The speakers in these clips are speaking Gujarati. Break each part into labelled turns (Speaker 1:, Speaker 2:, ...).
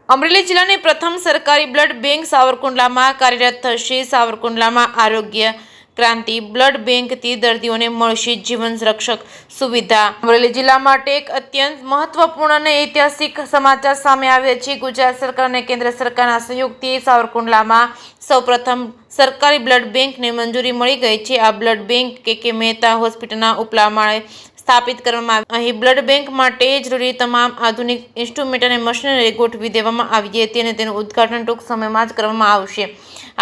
Speaker 1: અમરેલી જિલ્લાની પ્રથમ સરકારી બ્લડ બેંક સાવરકુંડલામાં કાર્યરત થશે। સાવરકુંડલામાં આરોગ્ય ક્રાંતિ બ્લડ બેંકથી દર્દીઓને મળશે જીવન રક્ષક સુવિધા। અમરેલી જિલ્લા માટે એક અત્યંત મહત્વપૂર્ણ અને ઐતિહાસિક સમાચાર સામે આવ્યા છે। ગુજરાત સરકાર અને કેન્દ્ર સરકારના સહયોગથી સાવરકુંડલામાં સૌપ્રથમ સરકારી બ્લડ બેંકને મંજૂરી મળી ગઈ છે। આ બ્લડ બેંક કે મહેતા હોસ્પિટલના ઉપલા માળે સ્થાપિત કરવામાં આવી। અહીં બ્લડ બેંક માટે જરૂરી તમામ આધુનિક ઇન્સ્ટ્રુમેન્ટ અને મશીનરી ગોઠવી દેવામાં આવી હતી અને તેનું ઉદ્ઘાટન ટૂંક સમયમાં જ કરવામાં આવશે।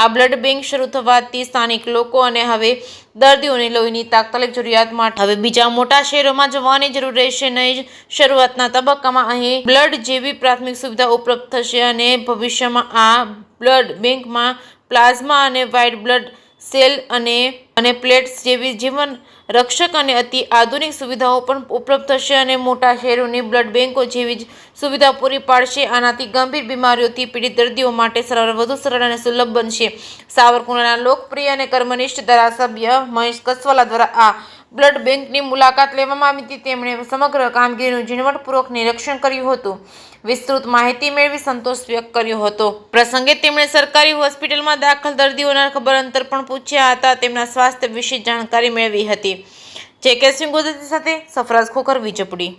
Speaker 1: આ બ્લડ બેંક શરૂ થવાથી સ્થાનિક લોકો અને હવે દર્દીઓની લોહીની તાત્કાલિક જરૂરિયાત માટે હવે બીજા મોટા શહેરોમાં જવાની જરૂર રહેશે નહીં। શરૂઆતના તબક્કામાં અહીં બ્લડ જેવી પ્રાથમિક સુવિધા ઉપલબ્ધ થશે અને ભવિષ્યમાં આ બ્લડ બેંકમાં પ્લાઝમા અને વ્હાઇટ બ્લડ સેલ અને પ્લેટ્સ જેવી જીવન રક્ષક અને અતિ આધુનિક સુવિધાઓ પણ ઉપલબ્ધ થશે અને મોટા શહેરોની બ્લડ બેંકો જેવી જ સુવિધા પૂરી પાડશે। આનાથી ગંભીર બીમારીઓથી પીડિત દર્દીઓ માટે સારવાર વધુ સરળ અને સુલભ બનશે। સાવરકુંડલાના લોકપ્રિય અને કર્મનિષ્ઠ ધારાસભ્ય મહેશ કસવાલા દ્વારા આ બ્લડ બેંકની મુલાકાત લેવામાં આવી હતી। તેમણે સમગ્ર કામગીરીનું ઝીણવટપૂર્વક નિરીક્ષણ કર્યું હતું, વિસ્તૃત માહિતી મેળવી સંતોષ વ્યક્ત કર્યો હતો। પ્રસંગે તેમણે સરકારી હોસ્પિટલમાં દાખલ દર્દીઓના ખબર અંતર પણ પૂછ્યા હતા, તેમના સ્વાસ્થ્ય વિશે જાણકારી મેળવી હતી। જે કે સિંહ ગુજરાતી સાથે સફરાજ ખોખર, વિજપડી।